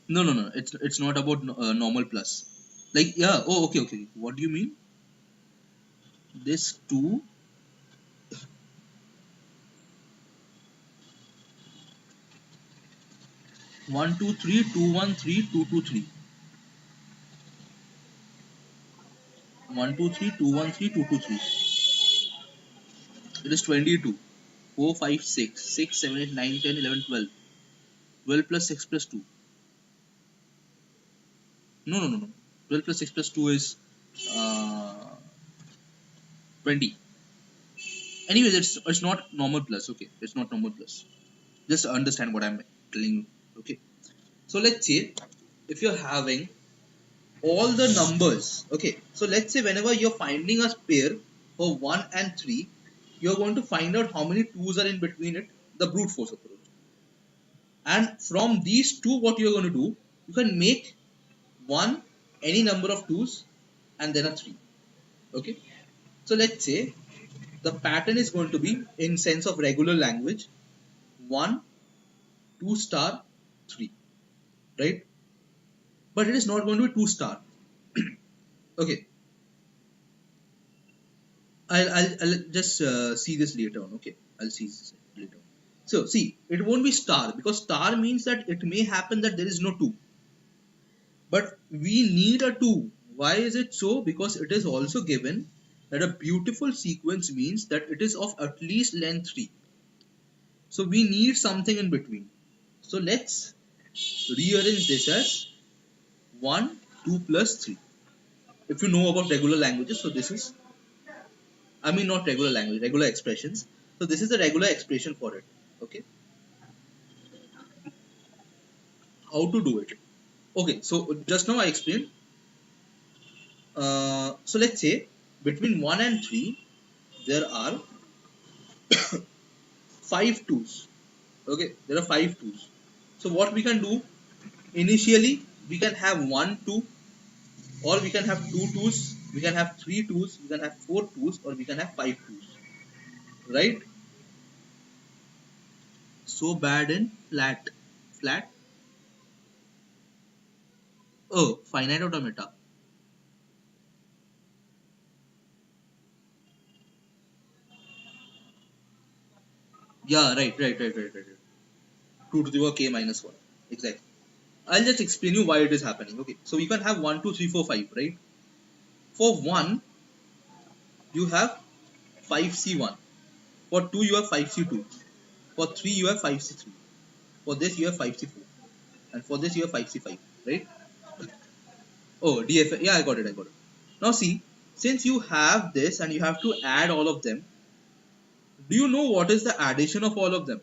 No, no, no. It's not about normal plus. Like, yeah. Oh, okay, okay. What do you mean? This 2, 1, 2, 3, 2, 1, 3, 2, 2, 3. 1, 2, 3, 2, 1, 3, 2, 2, 3. It is 22. 4, 5, 6. 6, 7, 8, 9, 10, 11, 12. 12 plus 6 plus 2. No, no, no, no. 12 plus 6 plus 2 is uh, 20. Anyways, it's not normal plus. Okay, it's not normal plus. Just understand what I'm telling you. Okay. So let's say if you're having all the numbers. Okay. So let's say whenever you're finding a pair for 1 and 3, you're going to find out how many 2's are in between it, the brute force approach. And from these two, what you're going to do, you can make one, any number of 2's and then a 3. Okay. So let's say the pattern is going to be in sense of regular language 1, 2 star, 3, right? But it is not going to be 2 star. Okay, I'll just see this later on. Okay, I'll see this later on. So see, it won't be star because star means that it may happen that there is no 2, but we need a 2. Why is it so? Because it is also given that a beautiful sequence means that it is of at least length 3. So we need something in between. So let's rearrange this as 1, 2 plus 3. If you know about regular languages, so this is, I mean not regular language, regular expressions. So this is the regular expression for it. Okay. How to do it? Okay, so just now I explained. So let's say between 1 and 3, there are 5 twos. Okay, there are 5 twos. So what we can do, initially we can have 1 2, or we can have 2 twos, we can have 3 twos, we can have 4 twos, or we can have 5 twos, right? So bad in flat. Oh, finite automata. Yeah, right. 2 to the power k minus 1. Exactly. I'll just explain you why it is happening. Okay, so we can have 1 2 3 4 5, right? For 1 you have 5c1, for 2 you have 5c2, for 3 you have 5c3, for this you have 5c4, and for this you have 5c5, right? Oh, df, yeah, I got it. Now see, since you have this and you have to add all of them, do you know what is the addition of all of them?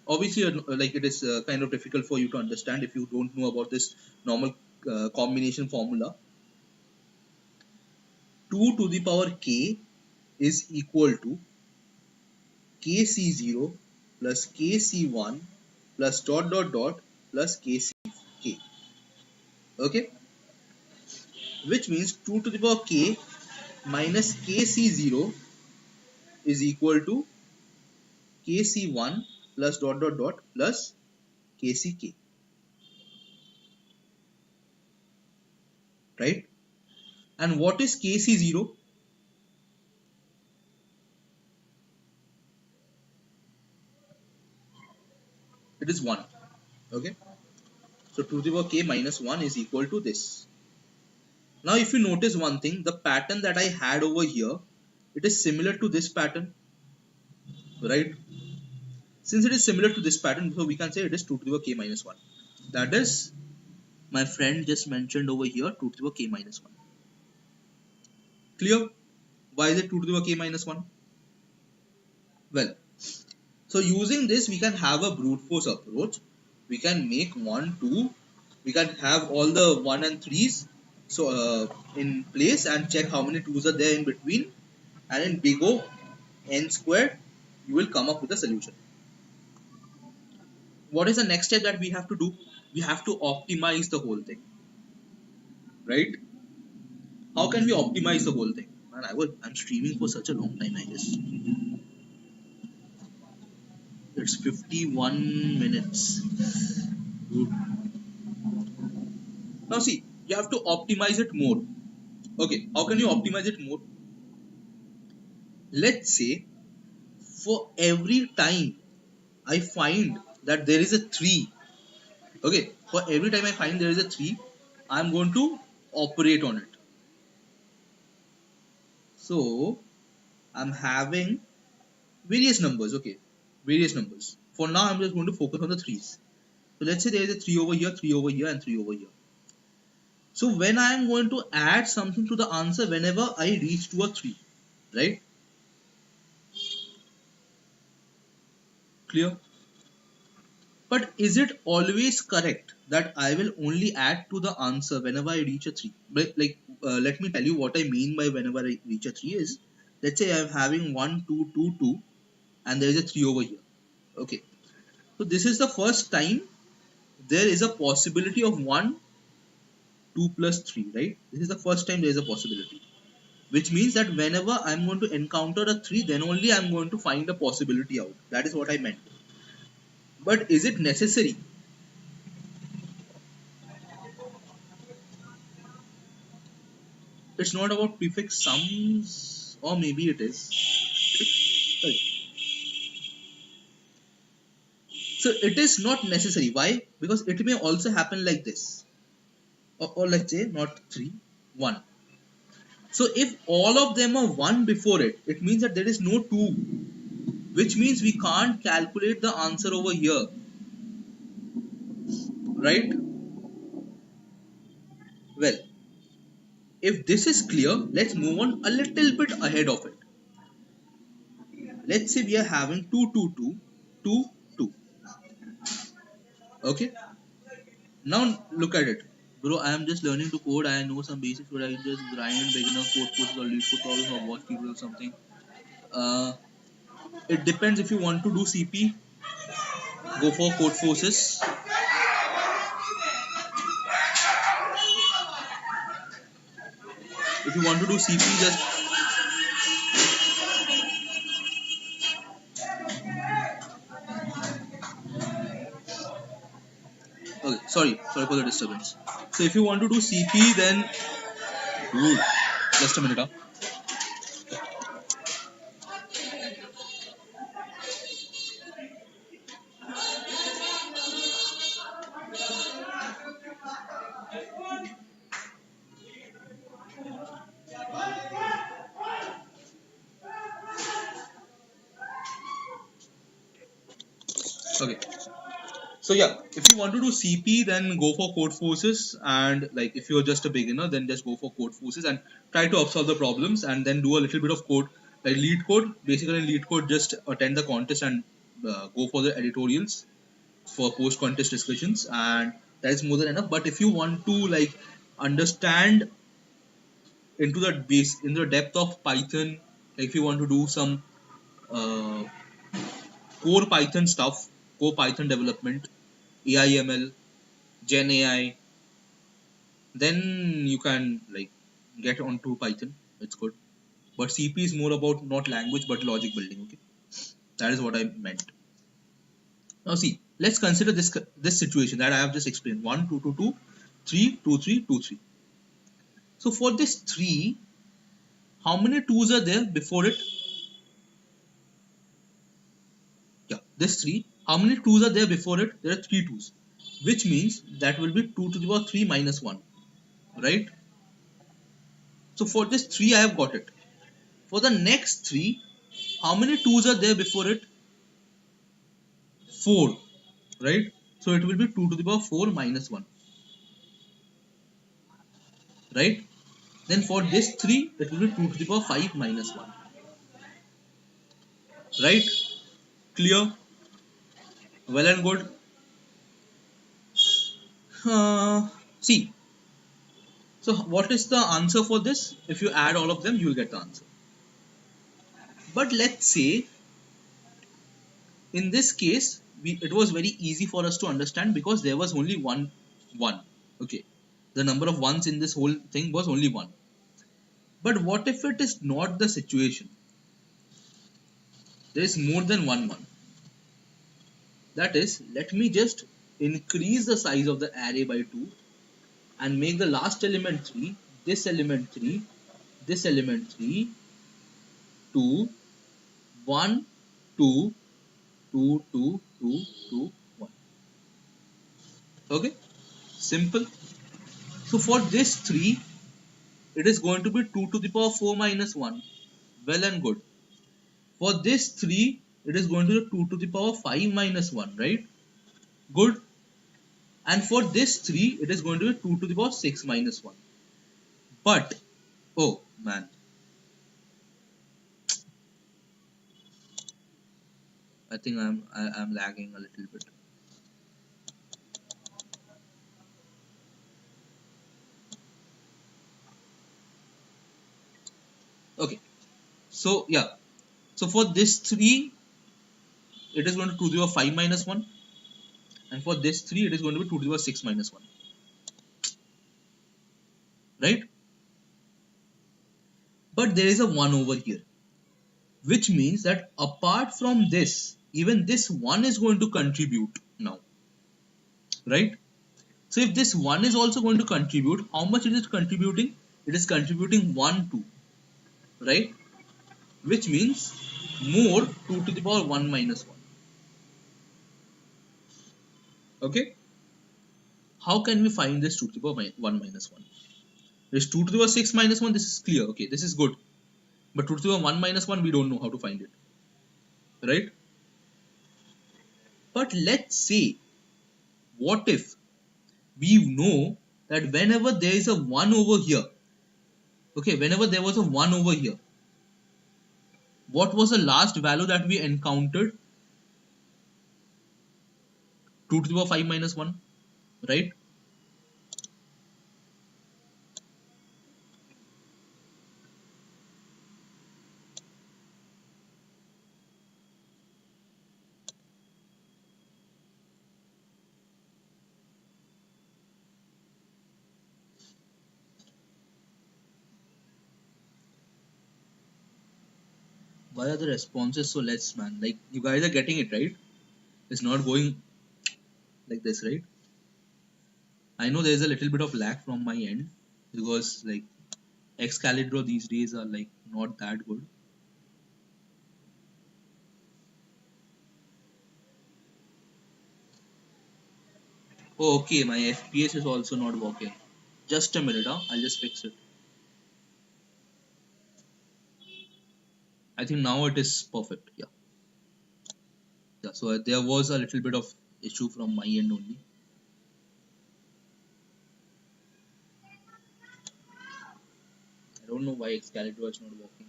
Obviously like it is kind of difficult for you to understand if you don't know about this normal combination formula. 2 to the power k is equal to kc0 plus kc1 plus dot dot dot plus kck. Okay, which means 2 to the power k minus kc0 is equal to kc1 plus dot dot dot plus kck, right? And what is kc0? It is 1. Okay, so 2 to the power k minus 1 is equal to this. Now if you notice one thing, the pattern that I had over here, it is similar to this pattern, right? Since it is similar to this pattern, so we can say it is 2 to the power k minus 1. That is, my friend just mentioned over here 2 to the power k minus 1. Clear? Why is it 2 to the power k minus 1? Well, so using this we can have a brute force approach. We can make 1, 2, we can have all the 1 and 3's so in place and check how many 2's are there in between, and in big O n squared you will come up with a solution. What is the next step that we have to do? We have to optimize the whole thing, right? How can we optimize the whole thing? Man, I'm streaming for such a long time, I guess. It's 51 minutes. Good. Now see, you have to optimize it more. Okay, how can you optimize it more? Let's say for every time I find that there is a 3, okay, for every time I find there is a 3, I'm going to operate on it. So I'm having various numbers, okay, various numbers. For now I'm just going to focus on the 3's. So let's say there is a 3 over here, 3 over here and 3 over here. So when I am going to add something to the answer whenever I reach to a 3, right? Clear? But is it always correct that I will only add to the answer whenever I reach a 3? Let me tell you what I mean by whenever I reach a 3 is, let's say I'm having 1, 2, 2, 2 and there is a 3 over here. Okay. So this is the first time there is a possibility of 1, 2 plus 3, right? This is the first time there is a possibility. Which means that whenever I'm going to encounter a 3, then only I'm going to find a possibility out. That is what I meant. But is it necessary? It's not about prefix sums, or maybe it is. So it is not necessary. Why? Because it may also happen like this. Or let's say not 3, 1. So if all of them are 1 before it, it means that there is no 2. Which means we can't calculate the answer over here. Right? Well, if this is clear, let's move on a little bit ahead of it. Let's say we are having 2, 2, 2, 2, 2. Okay? Now look at it. Bro, I am just learning to code. I know some basics, but I just grind beginner code courses or lead code problems or watch people or something. It depends. If you want to do CP, go for Codeforces. If you want to do CP, just okay. Sorry for the disturbance. So if you want to do CP, then dude, just a minute. Okay. So yeah, if you want to do CP, then go for Codeforces, and like if you're just a beginner, then just go for Codeforces and try to solve the problems, and then do a little bit of code, like lead code. Basically, in lead code, just attend the contest and go for the editorials for post contest discussions, and that is more than enough. But if you want to like understand into the depth of Python, like if you want to do some uh, core Python stuff, core Python development, AIML, Gen AI, then you can like get onto Python. It's good. But CP is more about not language but logic building. Okay, that is what I meant. Now see, let's consider this situation that I have just explained. 1 2 2 2 3 2 3 2 3. So for this 3, how many 2's are there before it? Yeah, this 3. How many 2's are there before it? There are 3 2's. Which means that will be 2 to the power 3 minus 1. Right? So for this 3 I have got it. For the next 3, how many 2's are there before it? 4. Right? So it will be 2 to the power 4 minus 1. Right? Then for this 3, it will be 2 to the power 5 minus 1. Right? Clear? Well and good. See, so what is the answer for this? If you add all of them, you will get the answer. But let's say in this case, it was very easy for us to understand because there was only one. Okay, the number of ones in this whole thing was only one. But what if it is not the situation? There is more than one. That is, let me just increase the size of the array by 2 and make the last element 3, this element 3, this element 3, 2, 1, 2, 2, 2, 2, 2, 1. Okay, simple. So for this 3, it is going to be 2 to the power 4 minus 1. Well and good. For this 3, it is going to be 2 to the power 5 minus 1, right? Good. And for this 3, it is going to be 2 to the power 6 minus 1. But, oh man, I think I'm lagging a little bit. Okay, so yeah, so for this 3, it is going to 2 to the power 5 minus 1. And for this 3, it is going to be 2 to the power 6 minus 1. Right? But there is a 1 over here. Which means that apart from this, even this 1 is going to contribute now. Right? So if this 1 is also going to contribute, how much it is contributing? It is contributing 1, 2. Right? Which means more 2 to the power 1 minus 1. Okay? How can we find this 2 to the power 1 minus 1? This 2 to the power 6 minus 1, this is clear. Okay, this is good. But 2 to the power 1 minus 1, we don't know how to find it. Right? But let's say, what if we know that whenever there is a 1 over here, okay, whenever there was a 1 over here, what was the last value that we encountered? 2 to the power 5 minus 1, right? Why are the responses so less, man? Like, you guys are getting it, right? It's not going like this, right? I know there's a little bit of lag from my end because, like, Excalibur these days are, like, not that good. Oh, okay, my FPS is also not working. Just a minute, huh? I'll just fix it. I think now it is perfect. Yeah. Yeah, so there was a little bit of issue from my end only. I don't know why Excalibur is not working.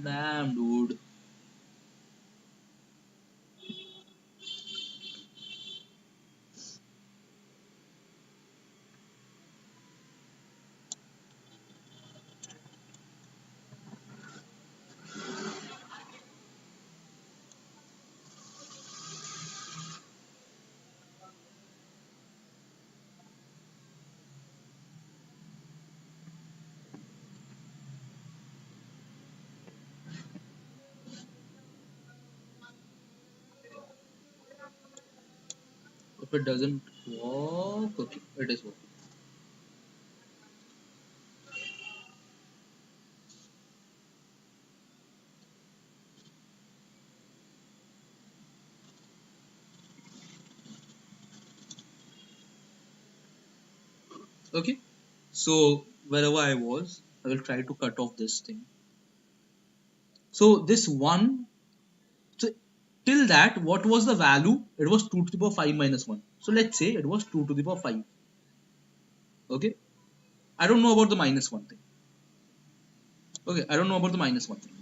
Damn, dude. If it doesn't work, okay, it is working. Okay, so wherever I was, I will try to cut off this thing. So this one, so till that, what was the value? It was 2 to the power 5 minus 1. So let's say it was 2 to the power 5. Okay, I don't know about the minus 1 thing. Okay, I don't know about the minus 1 thing.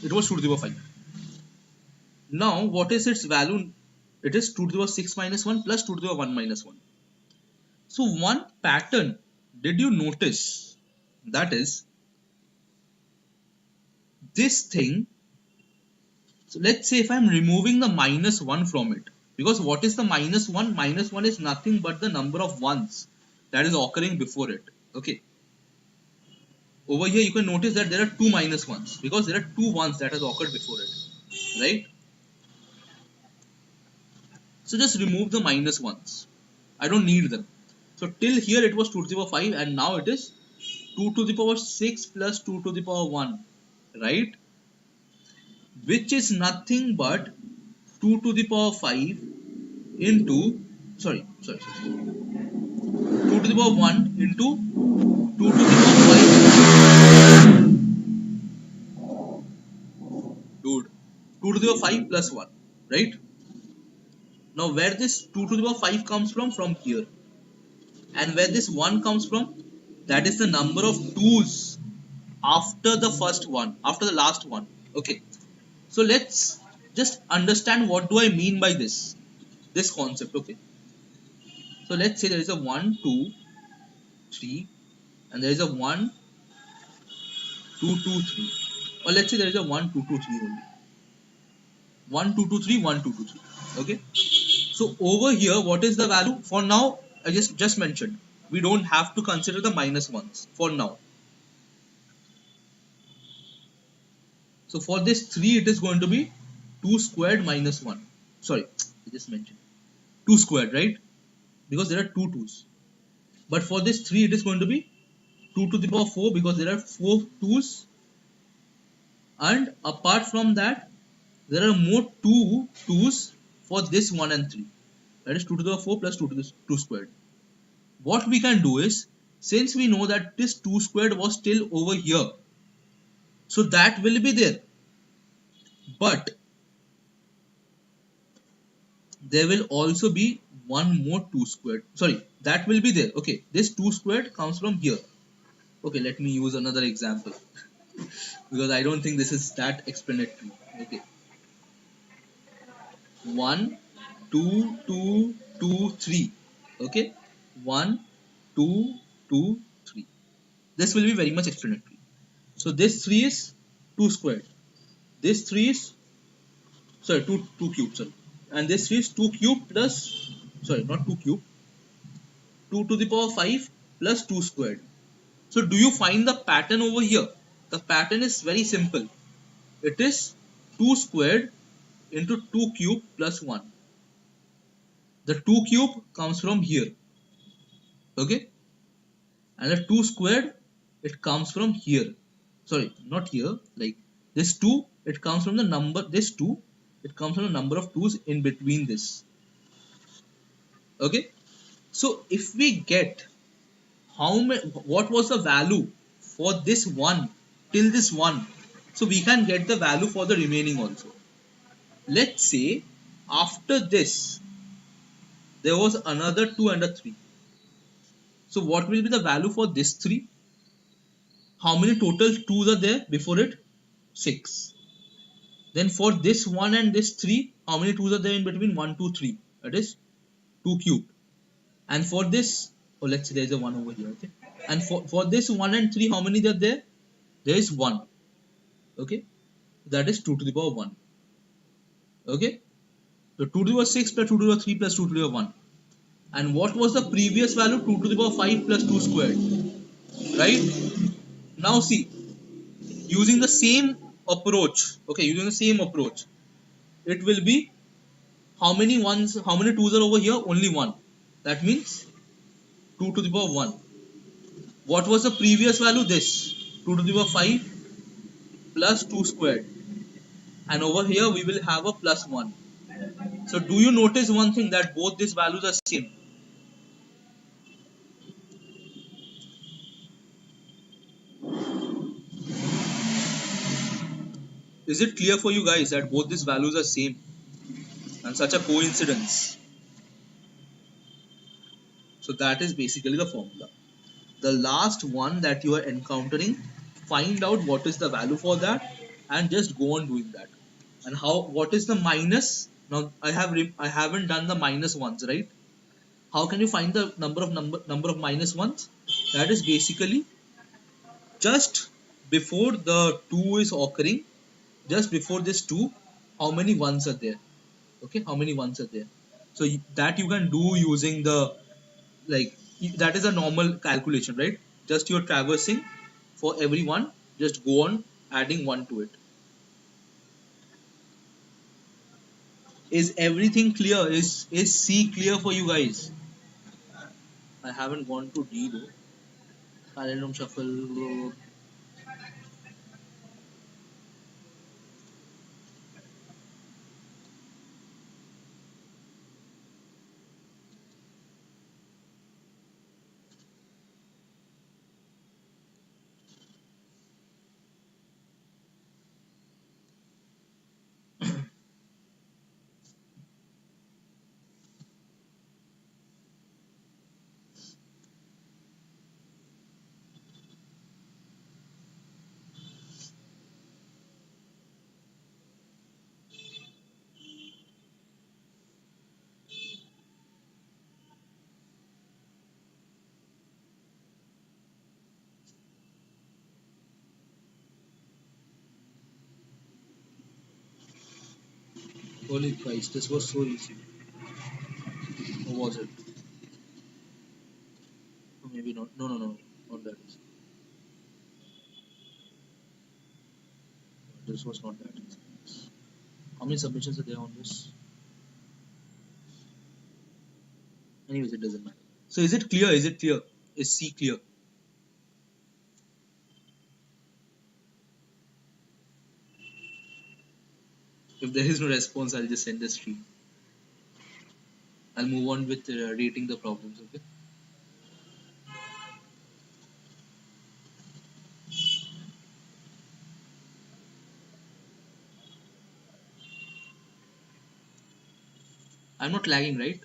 It was 2 to the power 5. Now, what is its value? It is 2 to the power 6 minus 1 plus 2 to the power 1 minus 1. So one pattern, did you notice? That is, this thing, so let's say if I'm removing the minus 1 from it, because what is the minus 1? Minus 1 is nothing but the number of ones that is occurring before it. Okay. Over here you can notice that there are two minus 1s because there are two ones that has occurred before it. Right? So just remove the minus 1s. I don't need them. So till here it was 2 to the power 5 and now it is 2 to the power 6 plus 2 to the power 1. Right? Which is nothing but 2 to the power 5 into, sorry, 2 to the power 1 into 2 to the power 5, dude, 2 to the power 5 plus 1, right? Now where this 2 to the power 5 comes from here, and where this 1 comes from, that is the number of 2's after the first one, after the last one. Okay, so let's just understand what do I mean by this concept. Okay, so let's say there is a 1 2 3 and there is a 1 2 2 3, or let's say there is a 1 2 2 3 only. 1 2 2 3 1 2 2 3. Okay, so over here what is the value? For now I just mentioned we don't have to consider the minus ones for now. So for this 3 it is going to be 2 squared minus 1. Sorry, I just mentioned 2 squared, right? Because there are two 2's. But for this 3 it is going to be 2 to the power 4 because there are 4 2's, and apart from that there are more 2 2's for this 1 and 3. That is 2 to the power 4 plus 2 to the 2 squared. What we can do is, since we know that this 2 squared was still over here, so that will be there, but there will also be one more 2 squared. Sorry, that will be there. Okay, this 2 squared comes from here. Okay, let me use another example because I don't think this is that explanatory. Okay, 1 2 2 2 3. Okay, 1 2 2 3. This will be very much explanatory. So this 3 is 2 squared. This 3 is, sorry, 2 cube, sorry. And this 3 is 2 cube plus, sorry, not 2 cube, 2 to the power 5 plus 2 squared. So do you find the pattern over here? The pattern is very simple. It is 2 squared into 2 cube plus 1. The 2 cube comes from here. Okay? And the 2 squared, it comes from here. Sorry, not here. Like this 2, it comes from the number, this 2, it comes from the number of 2's in between this. Okay? So if we get how many, what was the value for this 1 till this 1, so we can get the value for the remaining also. Let's say after this there was another 2 and a 3. So what will be the value for this 3? How many total 2's are there before it? 6. Then for this 1 and this 3, how many 2's are there in between? 1 2 3. That is 2 cubed. And for this, oh, let's say there is a 1 over here. Okay, and for this 1 and 3, how many are there? There is 1. Okay, that is 2 to the power 1. Okay, so 2 to the power 6 plus 2 to the power 3 plus 2 to the power 1. And what was the previous value? 2 to the power 5 plus 2 squared. Right? Now see, using the same approach, okay, using the same approach, it will be how many ones, how many twos are over here? Only one. That means 2 to the power 1. What was the previous value? This 2 to the power 5 plus 2 squared, and over here we will have a plus 1. So do you notice one thing, that both these values are same? Is it clear for you guys that both these values are same and such a coincidence? So that is basically the formula. The last one that you are encountering, find out what is the value for that and just go on doing that. And how, what is the minus? Now I haven't done the minus ones, right? How can you find the number of minus ones? That is basically just before the 2 is occurring, just before this 2, how many ones are there? Okay, how many ones are there? So that you can do using the, like, that is a normal calculation, right? Just you're traversing for every one, just go on adding 1 to it. Is everything clear? Is C clear for you guys? I haven't gone to D though. Random shuffle. Holy Christ, this was so easy. Or was it? Or maybe not. No, no, no, not that easy. This was not that easy. How many submissions are there on this? Anyways, it doesn't matter. So is it clear? Is it clear? Is C clear? If there is no response, I'll just send the stream. I'll move on with rating the problems. Okay. I'm not lagging, right?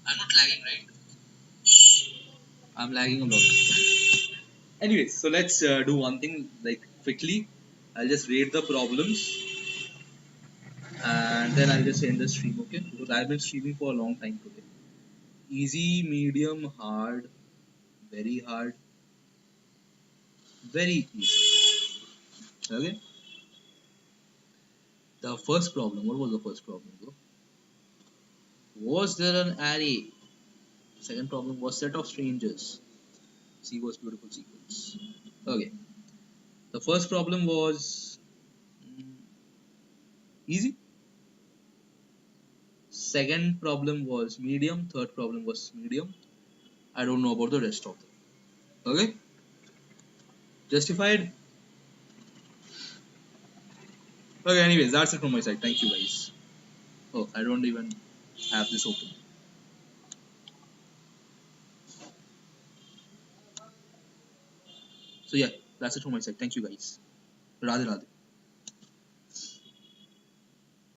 I'm not lagging, right? I'm lagging a lot. Anyways, so let's do one thing, like, quickly. I'll just rate the problems and then I'll just end the stream, okay? Because I've been streaming for a long time today. Easy, medium, hard, very hard, very easy. Okay? The first problem, what was the first problem, bro? Was there an array? Second problem was set of strangers. C was beautiful sequence. Okay. The first problem was easy. Second problem was medium. Third problem was medium. I don't know about the rest of them. Okay? Justified? Okay, anyways, that's it from my side. Thank you guys. Oh, I don't even have this open. So yeah, that's it from my side. Thank you guys. Radhe Radhe.